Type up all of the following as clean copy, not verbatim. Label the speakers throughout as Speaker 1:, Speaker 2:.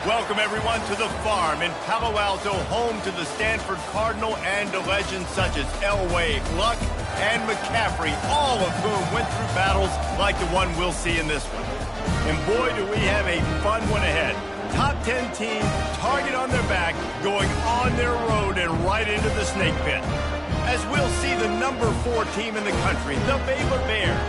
Speaker 1: Welcome, everyone, to the farm in Palo Alto, home to the Stanford Cardinal and to legends such as Elway, Luck, and McCaffrey, all of whom went through battles like the one we'll see in this one. And boy, do we have a fun one ahead. Top 10 team, target on their back, going on their road and right into the snake pit. As we'll see the number 4 team in the country, the Baylor Bears,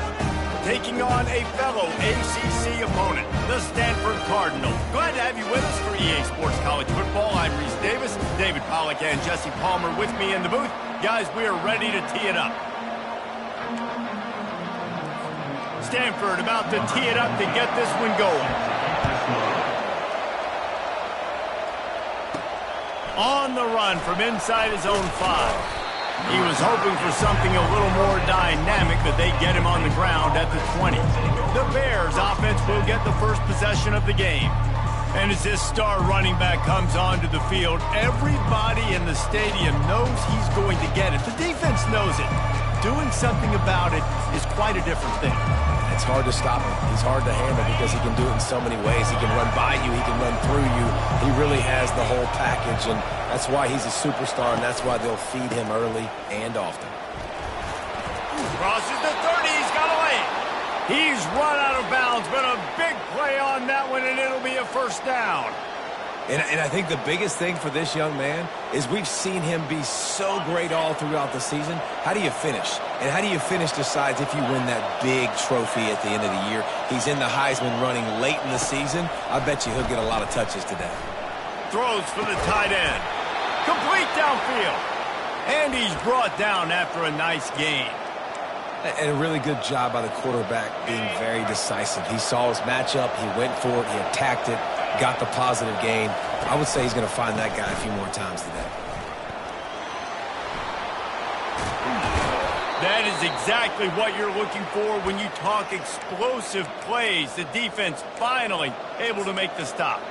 Speaker 1: taking on a fellow ACC opponent, the Stanford Cardinal. Glad to have you with us for EA Sports College Football. I'm Reese Davis, David Pollack and Jesse Palmer with me in the booth. Guys, we are ready to tee it up. Stanford about to tee it up to get this one going. On the run from inside his own 5. He was hoping for something a little more dynamic, but they get him on the ground at the 20. The Bears offense will get the first possession of the game. And as this star running back comes onto the field, everybody in the stadium knows he's going to get it. The defense knows it. Doing something about it is quite a different thing.
Speaker 2: It's hard to stop him. He's hard to handle because he can do it in so many ways. He can run by you. He can run through you. He really has the whole package, and that's why he's a superstar, and that's why they'll feed him early and often.
Speaker 1: Crosses the 30. He's got away. He's run out of bounds, but a big play on that one, and it'll be a first down.
Speaker 2: And I think the biggest thing for this young man is we've seen him be so great all throughout the season. How do you finish? And how do you finish decides if you win that big trophy at the end of the year. He's in the Heisman running late in the season. I bet you he'll get a lot of touches today.
Speaker 1: Throws for the tight end. Complete downfield. And he's brought down after a nice gain.
Speaker 2: And a really good job by the quarterback being very decisive. He saw his matchup. He went for it. He attacked it. Got the positive gain. I would say he's going to find that guy a few more times today.
Speaker 1: That is exactly what you're looking for when you talk explosive plays. The defense finally able to make the stop.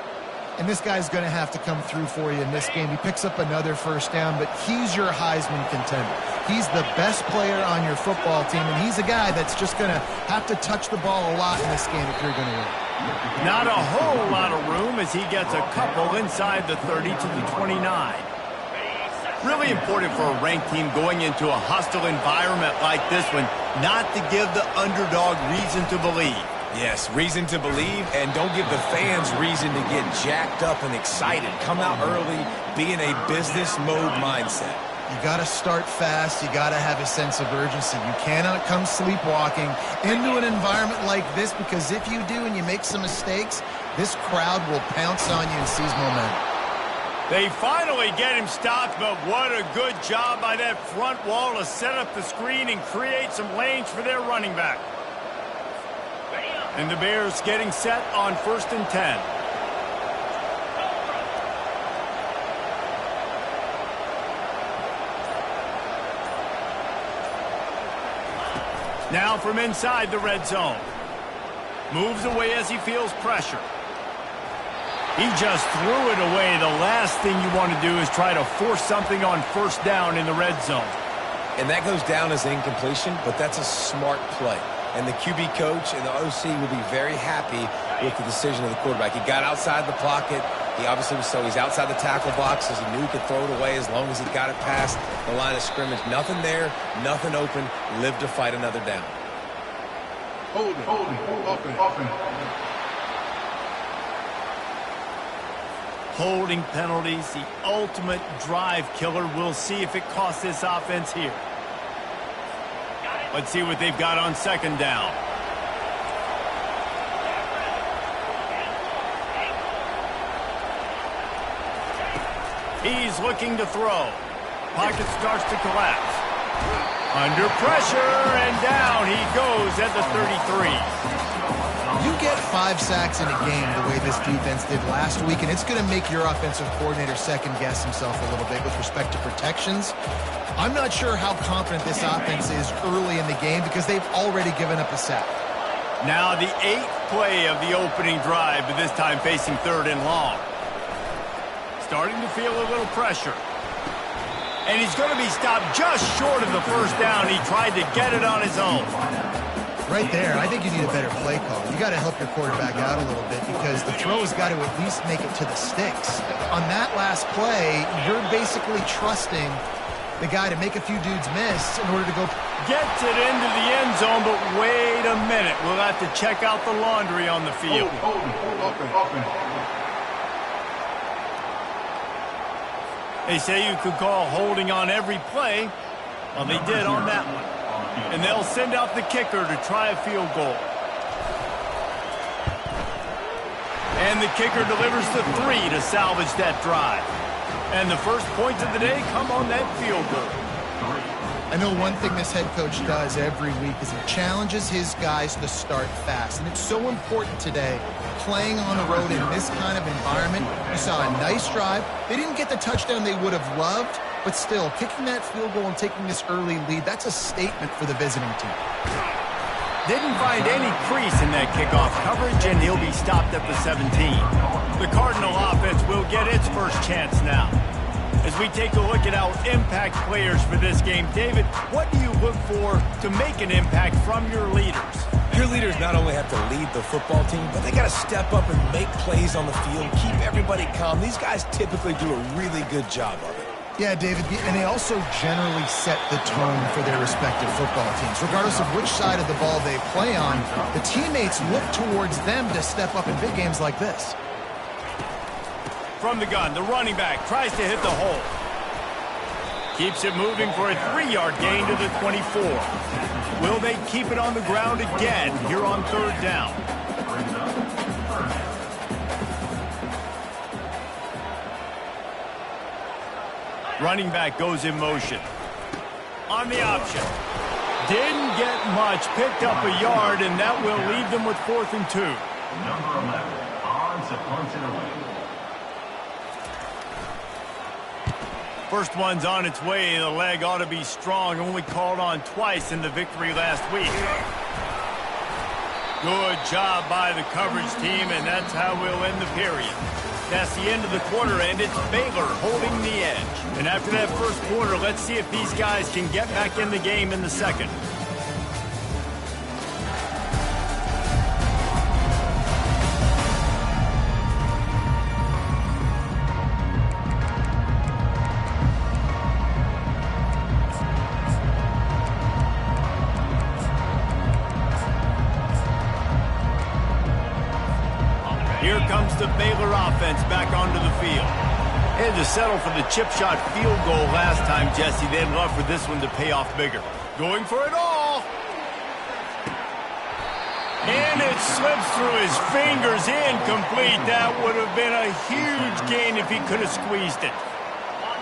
Speaker 3: And this guy's going to have to come through for you in this game. He picks up another first down, but he's your Heisman contender. He's the best player on your football team, and he's a guy that's just going to have to touch the ball a lot in this game if you're going to win.
Speaker 1: Not a whole lot of room as he gets a couple inside the 30 to the 29. Really important for a ranked team going into a hostile environment like this one, not to give the underdog reason to believe.
Speaker 2: Yes, reason to believe, and don't give the fans reason to get jacked up and excited. Come out early, be in a business mode mindset.
Speaker 3: You got to start fast. You got to have a sense of urgency. You cannot come sleepwalking into an environment like this, because if you do and you make some mistakes, this crowd will pounce on you and seize momentum.
Speaker 1: They finally get him stopped, but what a good job by that front wall to set up the screen and create some lanes for their running back. And the Bears getting set on 1st and 10. Now from inside the red zone. Moves away as he feels pressure. He just threw it away. The last thing you want to do is try to force something on first down in the red zone.
Speaker 2: And that goes down as an incompletion, but that's a smart play. And the QB coach and the OC will be very happy with the decision of the quarterback. He got outside the pocket. He obviously was he's outside the tackle box, as he knew he could throw it away as long as he got it past the line of scrimmage. Nothing there, nothing open. Live to fight another down.
Speaker 1: Holding penalties, the ultimate drive killer. We'll see if it costs this offense here. Let's see what they've got on 2nd down. He's looking to throw. Pocket starts to collapse. Under pressure, and down he goes at the 33.
Speaker 3: You get 5 sacks in a game the way this defense did last week, and it's going to make your offensive coordinator second-guess himself a little bit with respect to protections. I'm not sure how confident this offense is early in the game because they've already given up a sack.
Speaker 1: Now the 8th play of the opening drive, but this time facing 3rd and long. Starting to feel a little pressure. And he's going to be stopped just short of the first down. He tried to get it on his own.
Speaker 3: Right there, I think you need a better play call. You got to help your quarterback out a little bit because the throw has got to at least make it to the sticks. On that last play, you're basically trusting the guy to make a few dudes miss in order to go.
Speaker 1: Gets it into the end zone, but wait a minute. We'll have to check out the laundry on the field.
Speaker 4: Open.
Speaker 1: They say you could call holding on every play. Well, they did on that one. And they'll send out the kicker to try a field goal. And the kicker delivers the 3 to salvage that drive. And the first points of the day come on that field goal.
Speaker 3: I know one thing this head coach does every week is he challenges his guys to start fast. And it's so important today, playing on the road in this kind of environment. You saw a nice drive. They didn't get the touchdown they would have loved, but still, kicking that field goal and taking this early lead, that's a statement for the visiting team.
Speaker 1: Didn't find any crease in that kickoff coverage, and he'll be stopped at the 17. The Cardinal offense will get its first chance now. As we take a look at our impact players for this game, David, what do you look for to make an impact from your leaders?
Speaker 2: Your leaders not only have to lead the football team, but they got to step up and make plays on the field, keep everybody calm. These guys typically do a really good job of it.
Speaker 3: Yeah, David, and they also generally set the tone for their respective football teams. Regardless of which side of the ball they play on, the teammates look towards them to step up in big games like this.
Speaker 1: From the gun, the running back tries to hit the hole. Keeps it moving for a 3-yard gain to the 24. Will they keep it on the ground again here on 3rd down? Running back goes in motion. On the option. Didn't get much. Picked up a yard, and that will leave them with 4th and 2.
Speaker 4: Number 11, on to punt it away.
Speaker 1: First one's on its way. The leg ought to be strong. Only called on twice in the victory last week. Good job by the coverage team, and that's how we'll end the period. That's the end of the quarter, and it's Baylor holding the edge. And after that first quarter, let's see if these guys can get back in the game in the second. Here comes the Baylor offense back onto the field. They had to settle for the chip shot field goal last time, Jesse. They'd love for this one to pay off bigger. Going for it all. And it slips through his fingers, incomplete. That would have been a huge gain if he could have squeezed it.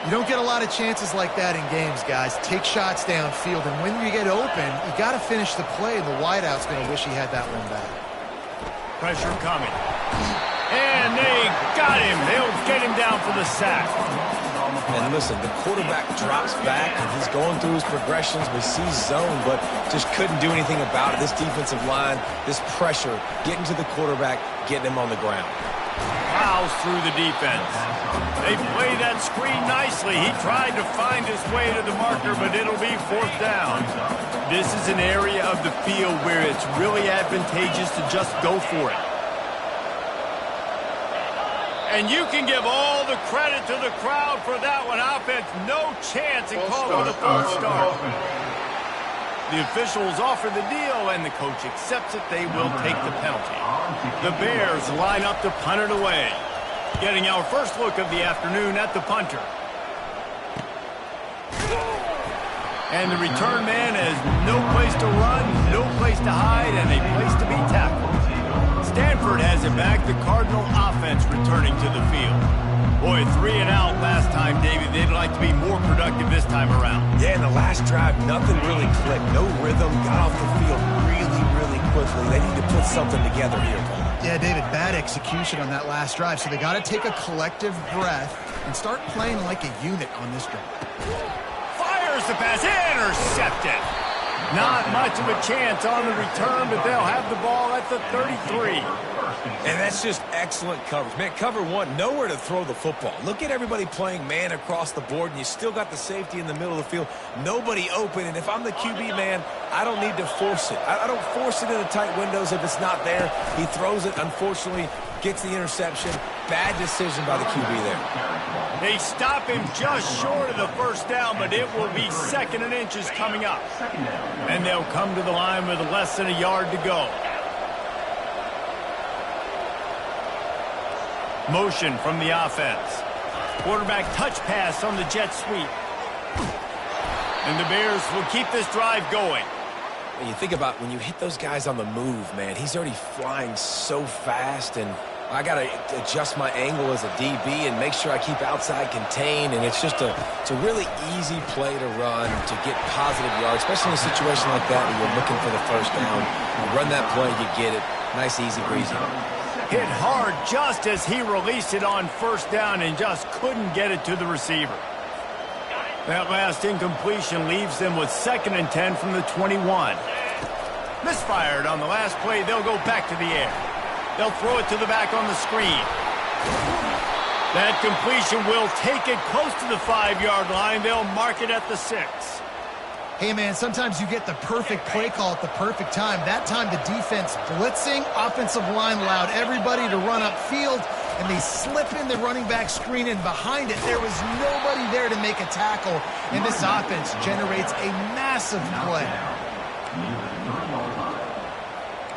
Speaker 3: You don't get a lot of chances like that in games, guys. Take shots downfield, and when you get open, you got to finish the play, and the wideout's going to wish he had that one back.
Speaker 1: Pressure coming. And they got him. They'll get him down for the sack.
Speaker 2: And listen, the quarterback drops back, and he's going through his progressions. We see zone, but just couldn't do anything about it. This defensive line, this pressure, getting to the quarterback, getting him on the ground.
Speaker 1: Fouls through the defense. They play that screen nicely. He tried to find his way to the marker, but it'll be 4th down. This is an area of the field where it's really advantageous to just go for it. And you can give all the credit to the crowd for that one. Offense, no chance and call for the false start. The officials offer the deal, and the coach accepts it. They will take the penalty. The Bears line up to punt it away. Getting our first look of the afternoon at the punter. And the return man has no place to run, no place to hide, and a place to be tackled. Stanford has it back. The Cardinal offense returning to the field. Boy, 3 and out last time, David. They'd like to be more productive this time around.
Speaker 2: Yeah, in the last drive, nothing really clicked. No rhythm. Got off the field really, really quickly. They need to put something together here, Paul.
Speaker 3: Yeah, David, bad execution on that last drive, so they got to take a collective breath and start playing like a unit on this drive.
Speaker 1: Fires the pass. Intercepted. Not much of a chance on the return, but they'll have the ball at the 33.
Speaker 2: And that's just excellent coverage. Man, cover one, nowhere to throw the football. Look at everybody playing man across the board, and you still got the safety in the middle of the field. Nobody open, and if I'm the QB, man, I don't need to force it. I don't force it into tight windows if it's not there. He throws it, unfortunately, gets the interception. Bad decision by the QB there.
Speaker 1: They stop him just short of the first down, but it will be 2nd and inches coming up. And they'll come to the line with less than a yard to go. Motion from the offense. Quarterback touch pass on the jet sweep. And the Bears will keep this drive going.
Speaker 2: When you think about when you hit those guys on the move, man, he's already flying so fast, and I got to adjust my angle as a DB and make sure I keep outside contained, and it's a really easy play to run to get positive yards, especially in a situation like that where you're looking for the first down. You run that play, you get it. Nice, easy, breezy.
Speaker 1: Hit hard just as he released it on first down and just couldn't get it to the receiver. That last incompletion leaves them with 2nd and 10 from the 21. Misfired on the last play. They'll go back to the air. They'll throw it to the back on the screen. That completion will take it close to the 5-yard line. They'll mark it at the 6.
Speaker 3: Hey, man, sometimes you get the perfect play call at the perfect time. That time the defense blitzing, offensive line allowed everybody to run upfield, and they slip in the running back screen, and behind it there was nobody there to make a tackle, and this offense generates a massive play.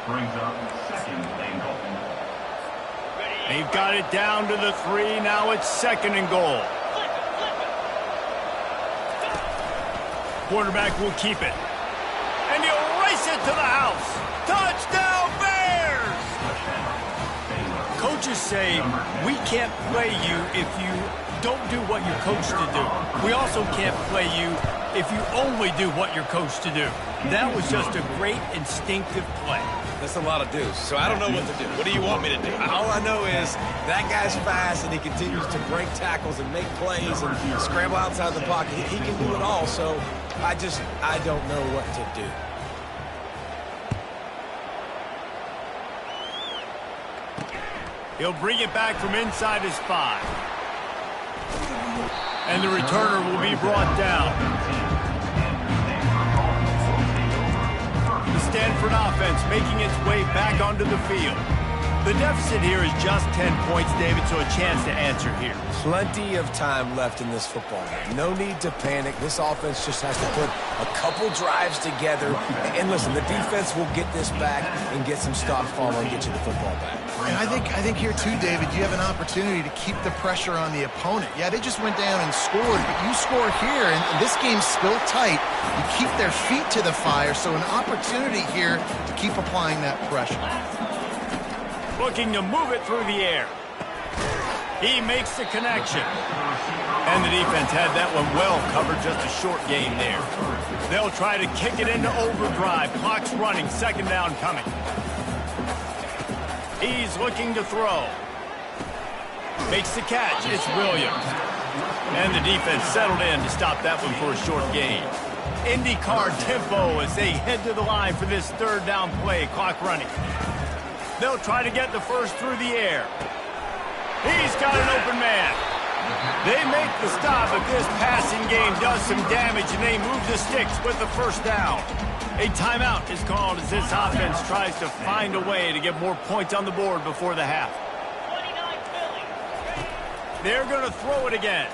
Speaker 4: Brings up 2nd and goal.
Speaker 1: They've got it down to the 3. Now it's 2nd and goal. Quarterback will keep it. And he'll race it to the house. Touchdown, Bears! Coaches say, we can't play you if you don't do what you're coached to do. We also can't play you if you only do what you're coached to do. That was just a great instinctive play.
Speaker 2: That's a lot of do's, so I don't know what to do. What do you want me to do? All I know is that guy's fast, and he continues to break tackles and make plays and scramble outside the pocket. He can do it all, so I don't know what to do.
Speaker 1: He'll bring it back from inside his 5. And the returner will be brought down. Stanford offense making its way back onto the field. The deficit here is just 10 points, David, so a chance to answer here.
Speaker 2: Plenty of time left in this football game. No need to panic. This offense just has to put a couple drives together. And listen, the defense will get this back and get some stop follow and get you the football back.
Speaker 3: And I think here too, David, you have an opportunity to keep the pressure on the opponent. Yeah, they just went down and scored, but you score here, and this game's still tight. You keep their feet to the fire, so an opportunity here to keep applying that pressure.
Speaker 1: Looking to move it through the air. He makes the connection. And the defense had that one well covered, just a short gain there. They'll try to kick it into overdrive. Clock's running, 2nd down coming. He's looking to throw. Makes the catch. It's Williams. And the defense settled in to stop that one for a short gain. IndyCar tempo as they head to the line for this 3rd down play. Clock running. They'll try to get the first through the air. He's got an open man. They make the stop, but this passing game does some damage, and they move the sticks with the first down. A timeout is called as this offense tries to find a way to get more points on the board before the half. They're going to throw it again.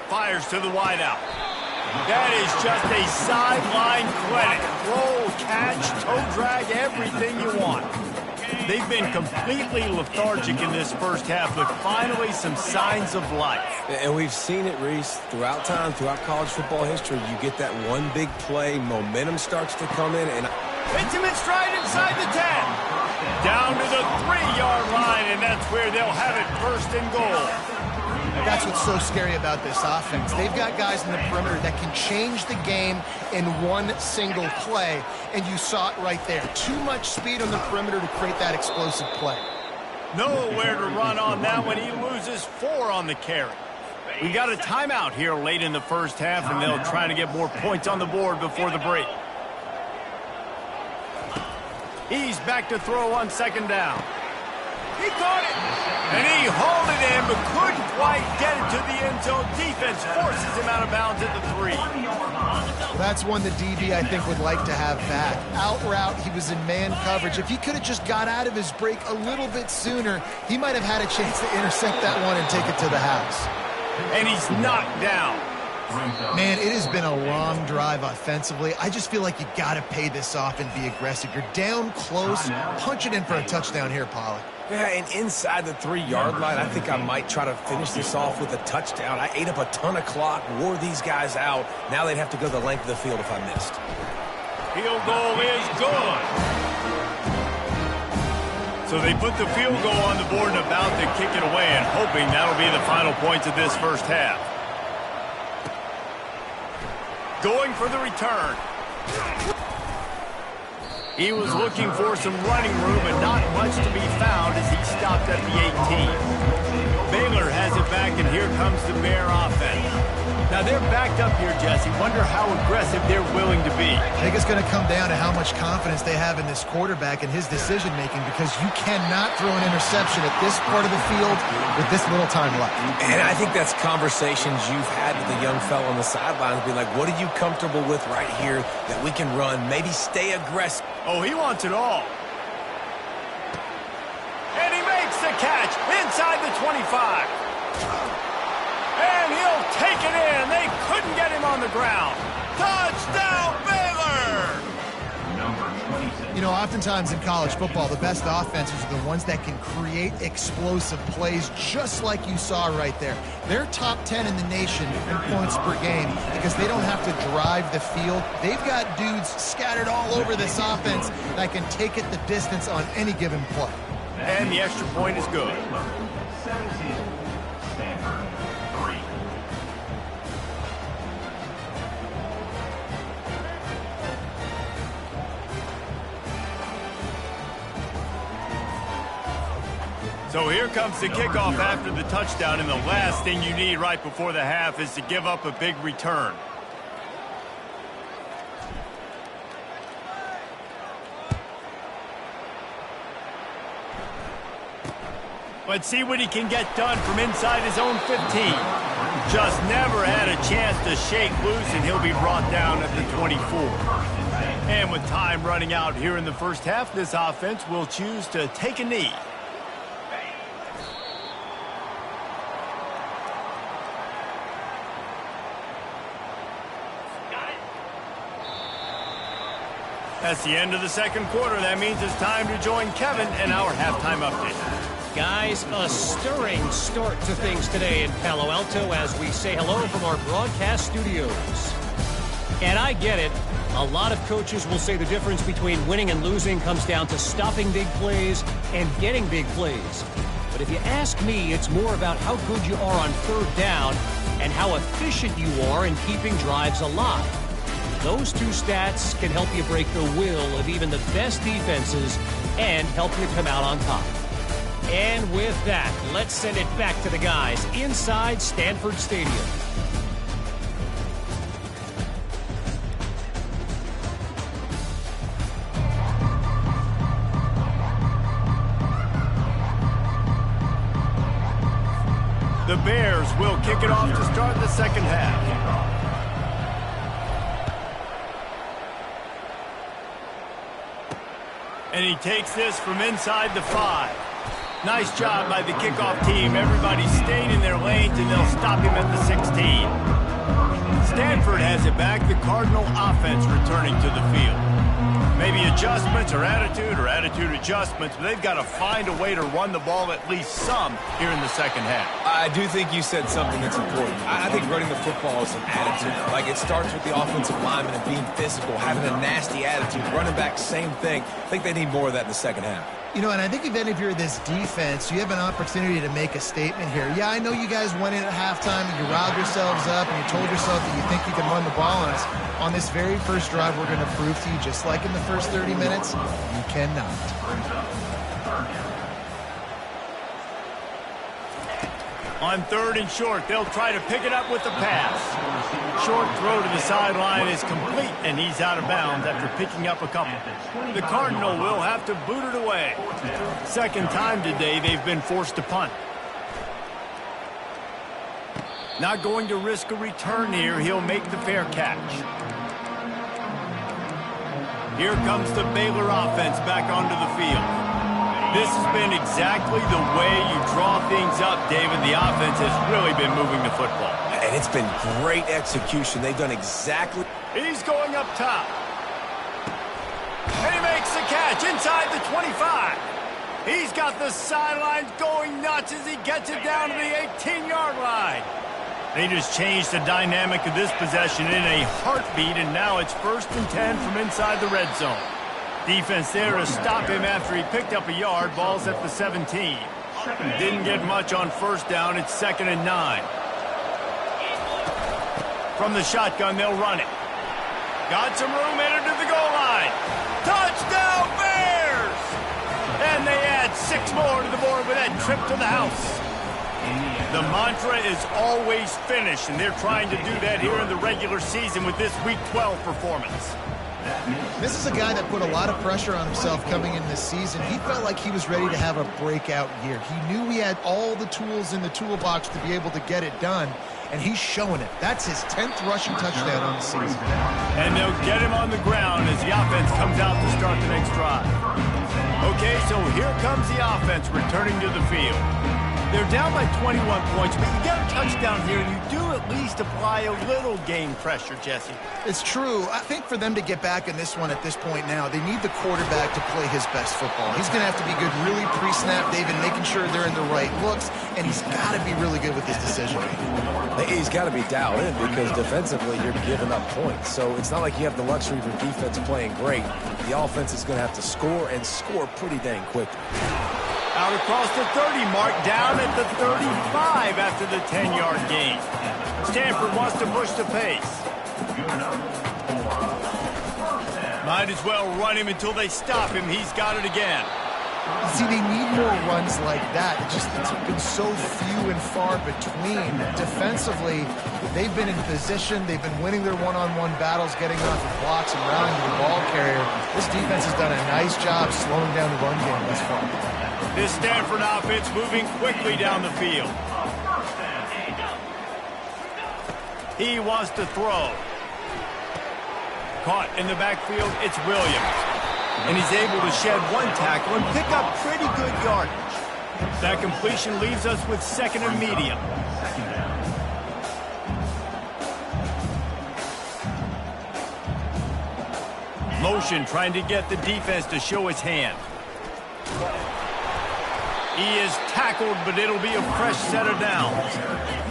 Speaker 1: Fires to the wideout. That is just a sideline clinic. Roll, catch, toe drag, everything you want. They've been completely lethargic in this first half, but finally some signs of life.
Speaker 2: And we've seen it, Reese, throughout time, throughout college football history. You get that one big play, momentum starts to come in, and
Speaker 1: hits him in stride inside the 10. Down to the 3-yard line, and that's where they'll have it, 1st and goal.
Speaker 3: That's what's so scary about this offense. They've got guys in the perimeter that can change the game in one single play, and you saw it right there. Too much speed on the perimeter to create that explosive play.
Speaker 1: Nowhere to run on that one. He loses 4 on the carry. We got a timeout here late in the first half, and they'll try to get more points on the board before the break. He's back to throw on 2nd down. He caught it. And he hauled it in, but couldn't quite get it to the end zone. Defense forces him out of bounds at the 3.
Speaker 3: Well, that's one the DB, I think, would like to have back. Out route, he was in man coverage. If he could have just got out of his break a little bit sooner, he might have had a chance to intercept that one and take it to the house.
Speaker 1: And he's knocked down.
Speaker 3: Man, it has been a long drive offensively. I just feel like you got to pay this off and be aggressive. You're down close. Punch it in for a touchdown here, Pollock.
Speaker 2: Yeah, and inside the 3-yard line, I think I might try to finish this off with a touchdown. I ate up a ton of clock, wore these guys out. Now they'd have to go the length of the field if I missed.
Speaker 1: Field goal is good. So they put the field goal on the board and about to kick it away, and hoping that'll be the final points of this first half. Going for the return. He was looking for some running room, and not much to be found as he stopped at the 18. Baylor has it back, and here comes the Bear offense. Now they're backed up here, Jesse. Wonder how aggressive they're willing to be.
Speaker 3: I think it's going to come down to how much confidence they have in this quarterback and his decision-making, because you cannot throw an interception at this part of the field with this little time left.
Speaker 2: And I think that's conversations you've had with the young fellow on the sidelines, being like, what are you comfortable with right here that we can run? Maybe stay aggressive.
Speaker 1: Oh, he wants it all. And he makes the catch inside the 25. And he'll take it in. They couldn't get him on the ground. Touchdown, Baylor!
Speaker 3: You know, oftentimes in college football, the best offenses are the ones that can create explosive plays, just like you saw right there. They're top 10 in the nation in points per game because they don't have to drive the field. They've got dudes scattered all over this offense that can take it the distance on any given play.
Speaker 1: And the extra point is good. So here comes the kickoff after the touchdown, and the last thing you need right before the half is to give up a big return. Let's see what he can get done from inside his own 15. Just never had a chance to shake loose, and he'll be brought down at the 24. And with time running out here in the first half, this offense will choose to take a knee. That's the end of the second quarter. That means it's time to join Kevin in our halftime update.
Speaker 5: Guys, a stirring start to things today in Palo Alto as we say hello from our broadcast studios. And I get it. A lot of coaches will say the difference between winning and losing comes down to stopping big plays and getting big plays. But if you ask me, it's more about how good you are on third down and how efficient you are in keeping drives alive. Those two stats can help you break the will of even the best defenses and help you come out on top. And with that, let's send it back to the guys inside Stanford Stadium.
Speaker 1: The Bears will kick it off to start the second half. And he takes this from inside the 5. Nice job by the kickoff team. Everybody stayed in their lanes, and they'll stop him at the 16. Stanford has it back. The Cardinal offense returning to the field. Maybe adjustments or attitude adjustments, but they've got to find a way to run the ball at least some here in the second half.
Speaker 2: I do think you said something that's important. I think running the football is an attitude. Like, it starts with the offensive lineman and being physical, having a nasty attitude. Running back, same thing. I think they need more of that in the second half.
Speaker 3: You know, and I think even if you're this defense, you have an opportunity to make a statement here. Yeah, I know you guys went in at halftime and you riled yourselves up and you told yourself that you think you can run the ball on us. On this very first drive, we're going to prove to you, just like in the first 30 minutes, you cannot.
Speaker 1: On 3rd and short, they'll try to pick it up with the pass. Short throw to the sideline is complete, and he's out of bounds after picking up a couple. The Cardinal will have to boot it away. Second time today they've been forced to punt. Not going to risk a return here. He'll make the fair catch. Here comes the Baylor offense back onto the field. This has been exactly the way you draw things up, David. The offense has really been moving the football.
Speaker 2: And it's been great execution. They've done exactly...
Speaker 1: He's going up top. And he makes the catch inside the 25. He's got the sidelines going nuts as he gets it down to the 18-yard line. They just changed the dynamic of this possession in a heartbeat, and now it's 1st and 10 from inside the red zone. Defense there to stop him after he picked up a yard. Ball's at the 17. Didn't get much on 1st down. It's 2nd and 9. From the shotgun, they'll run it. Got some room, headed to the goal line. Touchdown, Bears! And they add 6 more to the board with that trip to the house. The mantra is always finish, and they're trying to do that here in the regular season with this Week 12 performance.
Speaker 3: This is a guy that put a lot of pressure on himself coming in this season. He felt like he was ready to have a breakout year. He knew he had all the tools in the toolbox to be able to get it done, and he's showing it. That's his 10th rushing touchdown on the season.
Speaker 1: And they'll get him on the ground as the offense comes out to start the next drive. Okay, so here comes the offense returning to the field. They're down by 21 points, but you get a touchdown here, and you do at least apply a little game pressure, Jesse.
Speaker 3: It's true. I think for them to get back in this one at this point now, they need the quarterback to play his best football. He's going to have to be good really pre-snap, David, making sure they're in the right looks, and he's got to be really good with his decision-making.
Speaker 2: He's got to be dialed in because defensively you're giving up points. So it's not like you have the luxury of your defense playing great. The offense is going to have to score and score pretty dang quickly.
Speaker 1: Out across the 30 mark, down at the 35 after the 10-yard gain. Stanford wants to push the pace. Might as well run him until they stop him. He's got it again.
Speaker 3: See, they need more runs like that. It's been so few and far between. Defensively, they've been in position. They've been winning their one-on-one battles, getting off the blocks and rallying the ball carrier. This defense has done a nice job slowing down the run game thus far.
Speaker 1: This Stanford offense moving quickly down the field. He wants to throw. Caught in the backfield, it's Williams. And he's able to shed one tackle and pick up pretty good yardage. That completion leaves us with 2nd and medium. Motion trying to get the defense to show his hand. He is tackled, but it'll be a fresh set of downs.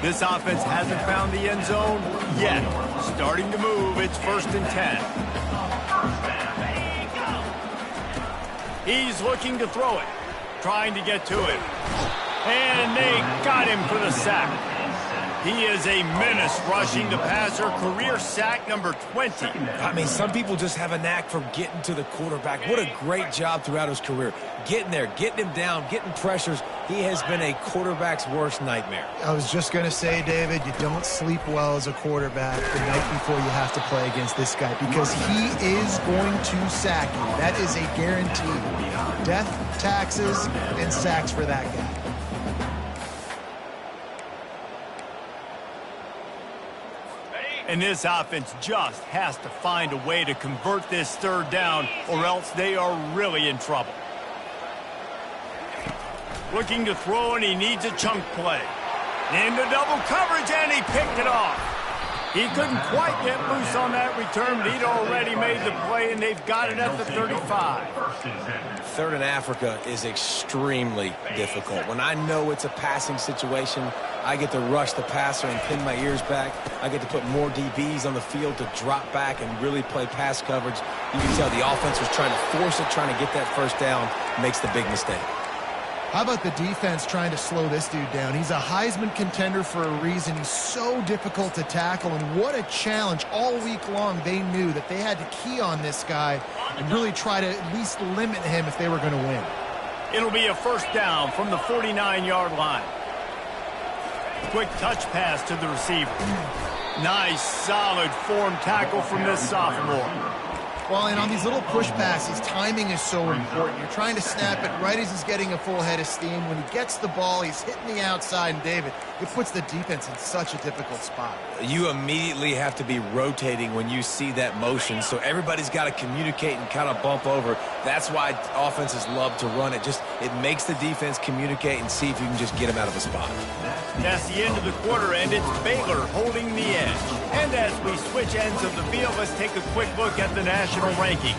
Speaker 1: This offense hasn't found the end zone yet. Starting to move, it's 1st and 10. He's looking to throw it, trying to get to it. And they got him for the sack. He is a menace rushing the passer, career sack number 20.
Speaker 2: I mean, some people just have a knack for getting to the quarterback. What a great job throughout his career. Getting there, getting him down, getting pressures. He has been a quarterback's worst nightmare.
Speaker 3: I was just going to say, David, you don't sleep well as a quarterback the night before you have to play against this guy because he is going to sack you. That is a guarantee. Death, taxes, and sacks for that guy.
Speaker 1: And this offense just has to find a way to convert this 3rd down, or else they are really in trouble. Looking to throw, and he needs a chunk play. Into double coverage, and he picked it off. He couldn't quite get loose on that return, but he'd already made the play, and they've got it at the 35.
Speaker 2: 3rd in Africa is extremely difficult. When I know it's a passing situation, I get to rush the passer and pin my ears back. I get to put more DBs on the field to drop back and really play pass coverage. You can tell the offense was trying to force it, trying to get that 1st down, makes the big mistake.
Speaker 3: How about the defense trying to slow this dude down? He's a Heisman contender for a reason. He's so difficult to tackle, and what a challenge. All week long, they knew that they had to key on this guy and really try to at least limit him if they were going to win.
Speaker 1: It'll be a 1st down from the 49-yard line. Quick touch pass to the receiver. Nice, solid form tackle from this sophomore.
Speaker 3: Well, and on these little push passes, timing is so important. You're trying to snap it right as he's getting a full head of steam. When he gets the ball, he's hitting the outside, and David, it puts the defense in such a difficult spot.
Speaker 2: You immediately have to be rotating when you see that motion, so everybody's got to communicate and kind of bump over. That's why offenses love to run it. It makes the defense communicate and see if you can just get him out of a spot.
Speaker 1: That's the end of the quarter, and it's Baylor holding the edge. And as we switch ends of the field, let's take a quick look at the national rankings.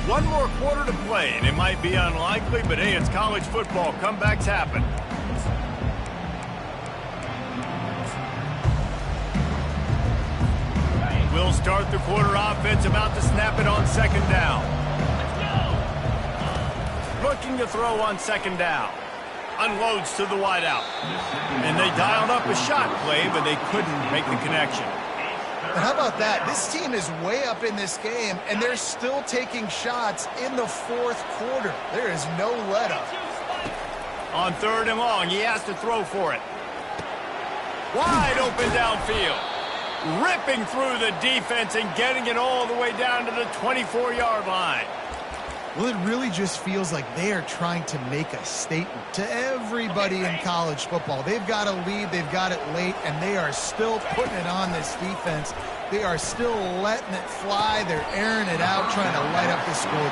Speaker 1: One more quarter to play, and it might be unlikely, but hey, it's college football. Comebacks happen. We'll start the quarter offense, about to snap it on second down. Looking to throw on second down. Unloads to the wideout. And they dialed up a shot play, but they couldn't make the connection.
Speaker 3: How about that? This team is way up in this game, and they're still taking shots in the fourth quarter. There is no let-up.
Speaker 1: On third and long, he has to throw for it. Wide open downfield. Ripping through the defense and getting it all the way down to the 24-yard line.
Speaker 3: Well, it really just feels like they are trying to make a statement to everybody in college football. They've got a lead, they've got it late, and they are still putting it on this defense. They are still letting it fly. They're airing it out, trying to light up the scoreboard.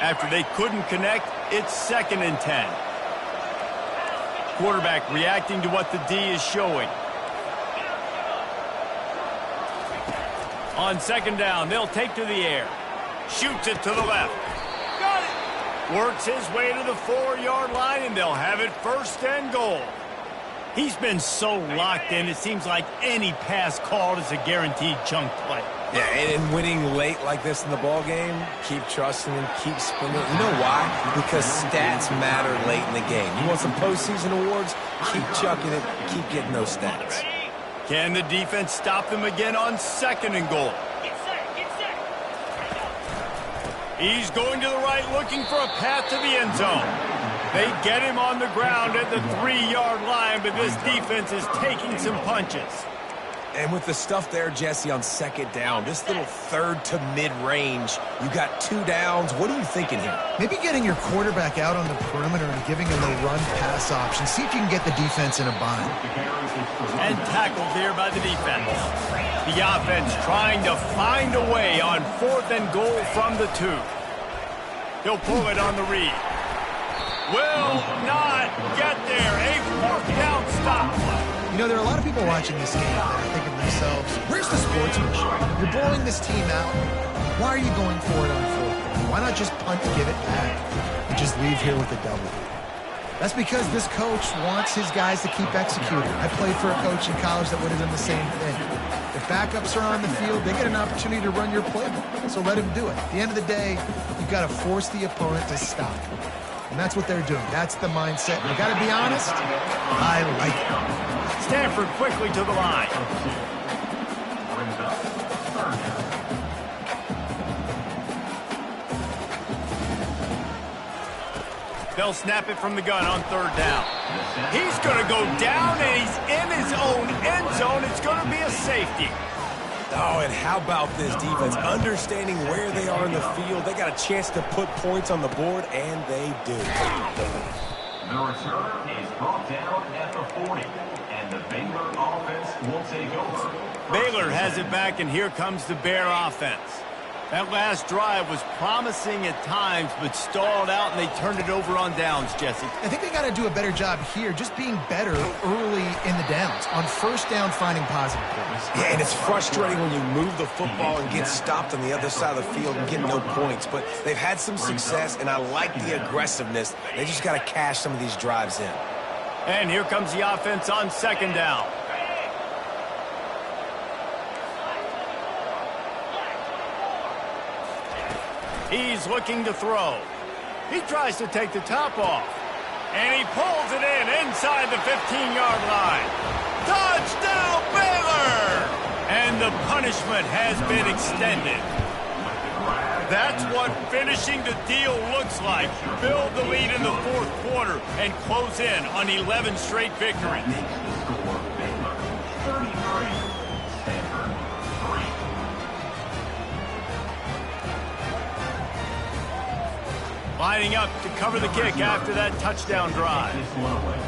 Speaker 1: After they couldn't connect, it's 2nd and 10. Quarterback reacting to what the D is showing. On second down, they'll take to the air. Shoots it to the left. Got it! Works his way to the 4-yard line, and they'll have it 1st and goal. He's been so locked in, it seems like any pass called is a guaranteed chunk play.
Speaker 2: Yeah, and winning late like this in the ball game, keep trusting and keep spinning. You know why? Because stats matter late in the game. You want some postseason awards? Keep chucking it, keep getting those stats.
Speaker 1: Can the defense stop them again on 2nd and goal? He's going to the right, looking for a path to the end zone. They get him on the ground at the 3-yard line, but this defense is taking some punches.
Speaker 2: And with the stuff there, Jesse, on second down, this little third to mid-range, you got 2 downs. What are you thinking here?
Speaker 3: Maybe getting your quarterback out on the perimeter and giving him a run-pass option. See if you can get the defense in a bind.
Speaker 1: And tackled there by the defense. The offense trying to find a way on 4th and goal from the 2. He'll pull it on the read. Will not get there. A 4th down stop.
Speaker 3: You know, there are a lot of people watching this game that are thinking to themselves, where's the sportsmanship? You're blowing this team out. Why are you going for it on 4th down? Why not just punt and give it back and just leave here with a W? That's because this coach wants his guys to keep executing. I played for a coach in college that would have done the same thing. If backups are on the field, they get an opportunity to run your playbook, so let him do it. At the end of the day, you've got to force the opponent to stop. And that's what they're doing. That's the mindset. And I got to be honest, I like it.
Speaker 1: Stanford quickly to the line. They'll snap it from the gun on 3rd down. He's going to go down, and he's in his own end zone. It's going to be a safety.
Speaker 2: Oh, and how about this defense? Understanding where they are in the field. They got a chance to put points on the board, and they do.
Speaker 4: The return is brought down at the 40, and the Baylor offense will take over.
Speaker 1: Baylor has it back, and here comes the Bear offense. That last drive was promising at times, but stalled out, and they turned it over on downs, Jesse.
Speaker 3: I think they got to do a better job here, just being better early in the downs. On 1st down, finding positive plays.
Speaker 2: Yeah, and it's frustrating when you move the football and get stopped on the other side of the field and get no points. But they've had some success, and I like the aggressiveness. They just got to cash some of these drives in.
Speaker 1: And here comes the offense on 2nd down. He's looking to throw. He tries to take the top off. And he pulls it in inside the 15-yard line. Touchdown, Baylor! And the punishment has been extended. That's what finishing the deal looks like. Build the lead in the fourth quarter and close in on 11 straight victories.
Speaker 4: Makes the score Baylor 33, Stanford 3.
Speaker 1: Lining up to cover the kick after that touchdown drive.
Speaker 4: This one away.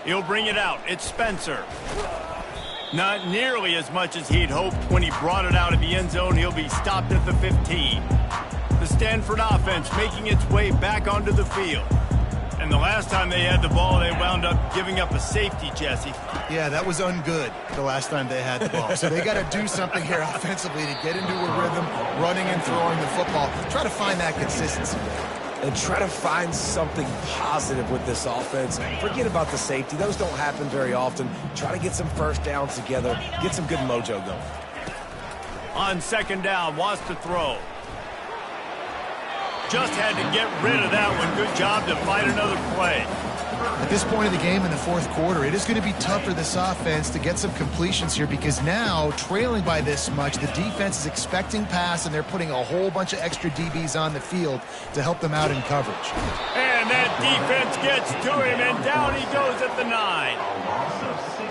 Speaker 1: He'll bring it out. It's Spencer. Not nearly as much as he'd hoped when he brought it out of the end zone. He'll be stopped at the 15. The Stanford offense making its way back onto the field. And the last time they had the ball, they wound up giving up a safety, Jesse.
Speaker 3: Yeah, that was ungood the last time they had the ball. So they got to do something here offensively to get into a rhythm, running and throwing the football. Try to find that consistency.
Speaker 2: And try to find something positive with this offense. Forget about the safety. Those don't happen very often. Try to get some first downs together. Get some good mojo going.
Speaker 1: On second down, wants to throw. Just had to get rid of that one. Good job to fight another play.
Speaker 3: At this point of the game in the fourth quarter, it is going to be tough for this offense to get some completions here because now, trailing by this much, the defense is expecting pass, and they're putting a whole bunch of extra DBs on the field to help them out in coverage.
Speaker 1: And that defense gets to him, and down he goes at the 9.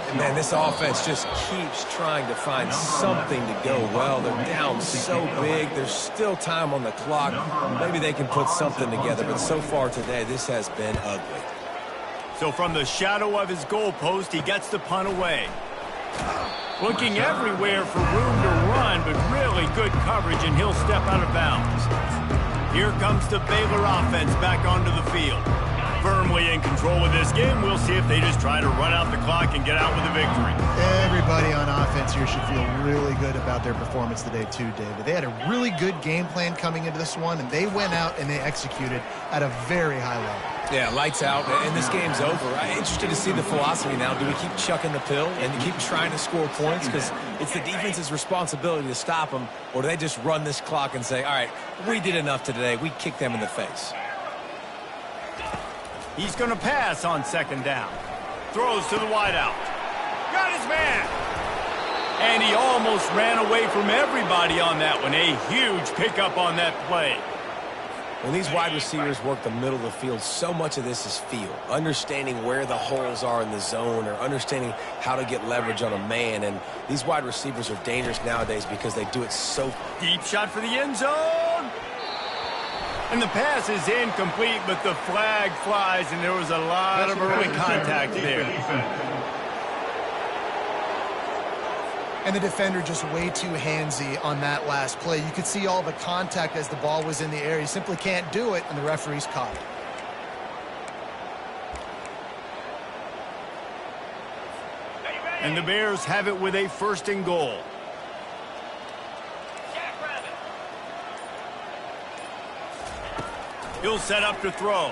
Speaker 2: And man, this offense just keeps trying to find something to go well. They're down so big. There's still time on the clock. Maybe they can put something together, but so far today, this has been ugly.
Speaker 1: So from the shadow of his goalpost, he gets the punt away. Looking everywhere for room to run, but really good coverage, and he'll step out of bounds. Here comes the Baylor offense back onto the field. Firmly in control of this game. We'll see if they just try to run out the clock and get out with a victory.
Speaker 3: Everybody on offense here should feel really good about their performance today too, David. They had a really good game plan coming into this one, and they went out and they executed at a very high level.
Speaker 2: Yeah, lights out, and this game's over. I'm interested to see the philosophy now. Do we keep chucking the pill and keep trying to score points? Because it's the defense's responsibility to stop them, or do they just run this clock and say, all right, we did enough today. We kicked them in the face.
Speaker 1: He's going to pass on second down. Throws to the wideout. Got his man. And he almost ran away from everybody on that one. A huge pickup on that play.
Speaker 2: When these wide receivers work the middle of the field, so much of this is feel. Understanding where the holes are in the zone or understanding how to get leverage on a man. And these wide receivers are dangerous nowadays because they do it so.
Speaker 1: Deep shot for the end zone. And the pass is incomplete, but the flag flies, and there was a lot of early contact there.
Speaker 3: And the defender just way too handsy on that last play. You could see all the contact as the ball was in the air. He simply can't do it, and the referee's caught it.
Speaker 1: And the Bears have it with a 1st and goal. He'll set up to throw.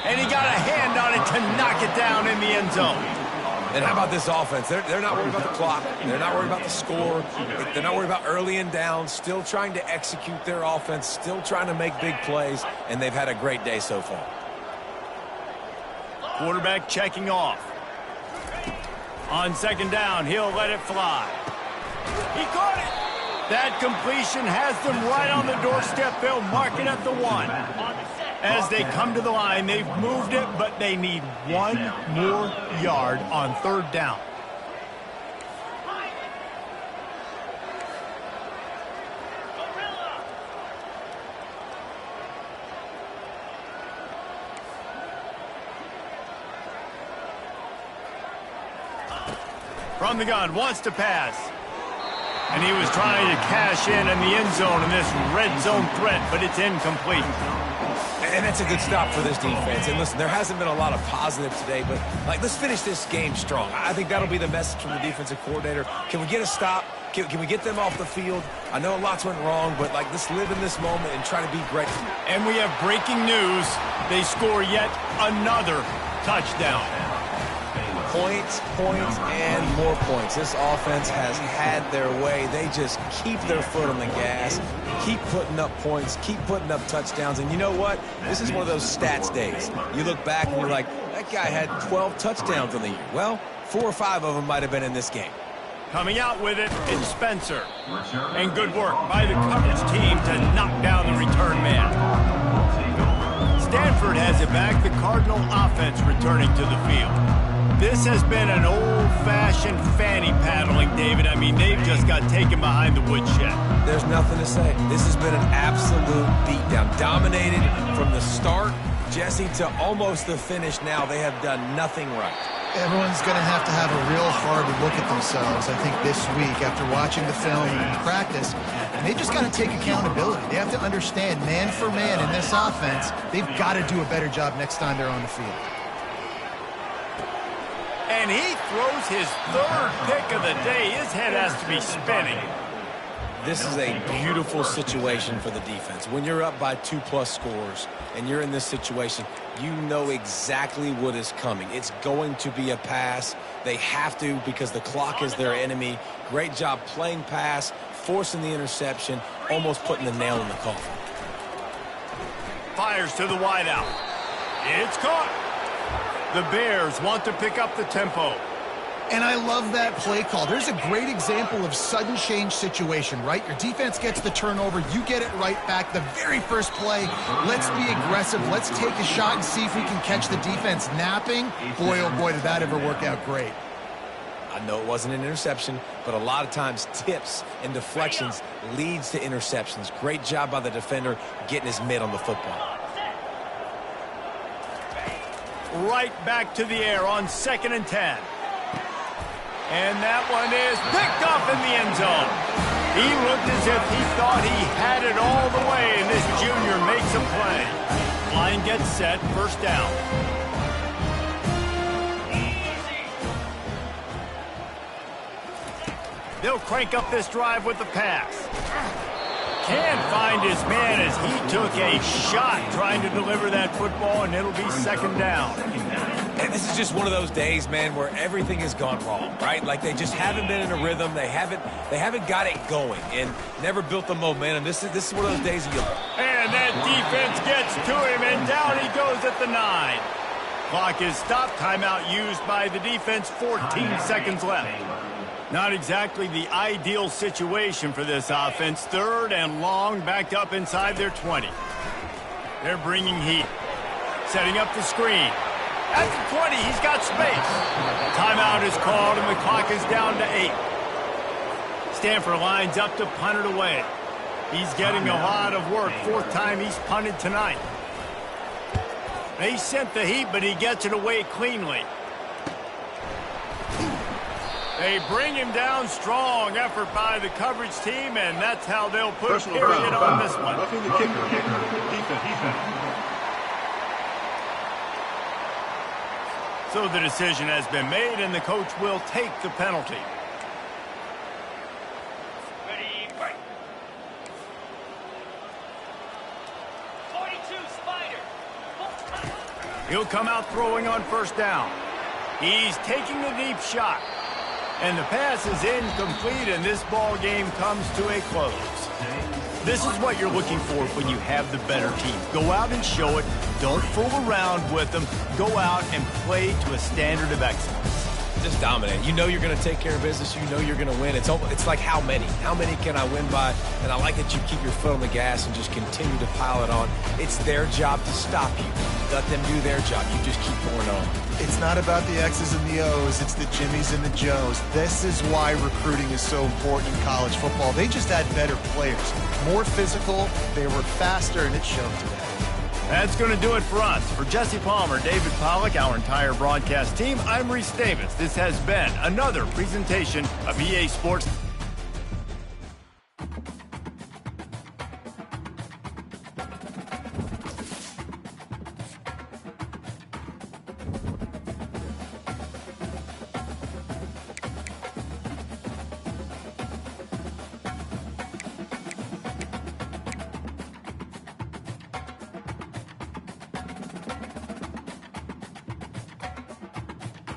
Speaker 1: And he got a hand on it to knock it down in the end zone.
Speaker 2: And how about this offense? They're not worried about the clock. They're not worried about the score. They're not worried about early and down. Still trying to execute their offense. Still trying to make big plays. And they've had a great day so far.
Speaker 1: Quarterback checking off. On second down, he'll let it fly. He caught it. That completion has them right on the doorstep. They'll mark it at the 1. As they come to the line, they've moved it, but they need 1 more yard on 3rd down. From the gun, wants to pass. And he was trying to cash in the end zone in this red zone threat, but it's incomplete.
Speaker 2: And that's a good stop for this defense. And listen, there hasn't been a lot of positive today, but let's finish this game strong. I think that'll be the message from the defensive coordinator. Can we get a stop? Can we get them off the field? I know lots went wrong, but let's live in this moment and try to be great.
Speaker 1: And we have breaking news. They score yet another touchdown.
Speaker 2: Points, and more points. This offense has had their way. They just keep their foot on the gas, keep putting up points, keep putting up touchdowns. And you know what? This is one of those stats days. You look back and you're like, that guy had 12 touchdowns on the year. Well, 4 or 5 of them might have been in this game.
Speaker 1: Coming out with it is Spencer. And good work by the coverage team to knock down the return man. Stanford has it back. The Cardinal offense returning to the field. This has been an old-fashioned fanny paddling, David. I mean, they've just got taken behind the woodshed.
Speaker 2: There's nothing to say. This has been an absolute beatdown. Dominated from the start, Jesse, to almost the finish now. They have done nothing right.
Speaker 3: Everyone's going to have a real hard look at themselves, I think, this week after watching the film and practice. And they just got to take accountability. They have to understand, man for man in this offense, they've got to do a better job next time they're on the field.
Speaker 1: And he throws his 3rd pick of the day. His head has to be spinning.
Speaker 2: This is a beautiful situation for the defense. When you're up by 2+ scores and you're in this situation, you know exactly what is coming. It's going to be a pass. They have to because the clock is their enemy. Great job playing pass, forcing the interception, almost putting the nail in the coffin.
Speaker 1: Fires to the wideout. It's caught. The Bears want to pick up the tempo.
Speaker 3: And I love that play call. There's a great example of sudden change situation, right? Your defense gets the turnover. You get it right back. The very first play, let's be aggressive. Let's take a shot and see if we can catch the defense napping. Boy, oh boy, did that ever work out great.
Speaker 2: I know it wasn't an interception, but a lot of times tips and deflections leads to interceptions. Great job by the defender getting his mitt on the football.
Speaker 1: Right back to the air on 2nd and 10. And that one is picked up in the end zone. He looked as if he thought he had it all the way, and this junior makes a play. Line gets set, 1st down. They'll crank up this drive with the pass. Can't find his man as he took a shot trying to deliver that football, and it'll be 2nd down.
Speaker 2: And this is just one of those days, man, where everything has gone wrong, right? Like they just haven't been in a rhythm. They haven't got it going and never built the momentum. This is one of those days you.
Speaker 1: And that defense gets to him, and down he goes at the 9. Clock is stopped. Timeout used by the defense. 14 seconds left. Not exactly the ideal situation for this offense. 3rd and long, backed up inside their 20. They're bringing heat. Setting up the screen. At the 20, he's got space. Timeout is called, and the clock is down to 8. Stanford lines up to punt it away. He's getting a lot of work. 4th time he's punted tonight. They sent the heat, but he gets it away cleanly. They bring him down. Strong effort by the coverage team, and that's how they'll put a period on this one.
Speaker 6: Roughing the kicker. Defense.
Speaker 1: So the decision has been made, and the coach will take the penalty.
Speaker 7: Ready, fight. 42 Spider.
Speaker 1: He'll come out throwing on 1st down. He's taking the deep shot. And the pass is incomplete, and this ball game comes to a close. This is what you're looking for when you have the better team. Go out and show it. Don't fool around with them. Go out and play to a standard of excellence.
Speaker 2: Just dominate. You know you're going to take care of business. You know you're going to win. It's like how many? How many can I win by? And I like that you keep your foot on the gas and just continue to pile it on. It's their job to stop you. Let them do their job. You just keep pouring on.
Speaker 3: It's not about the X's and the O's. It's the Jimmies and the Joes. This is why recruiting is so important in college football. They just had better players. More physical. They were faster, and it showed today.
Speaker 1: That's going to do it for us. For Jesse Palmer, David Pollack, our entire broadcast team, I'm Reese Davis. This has been another presentation of EA Sports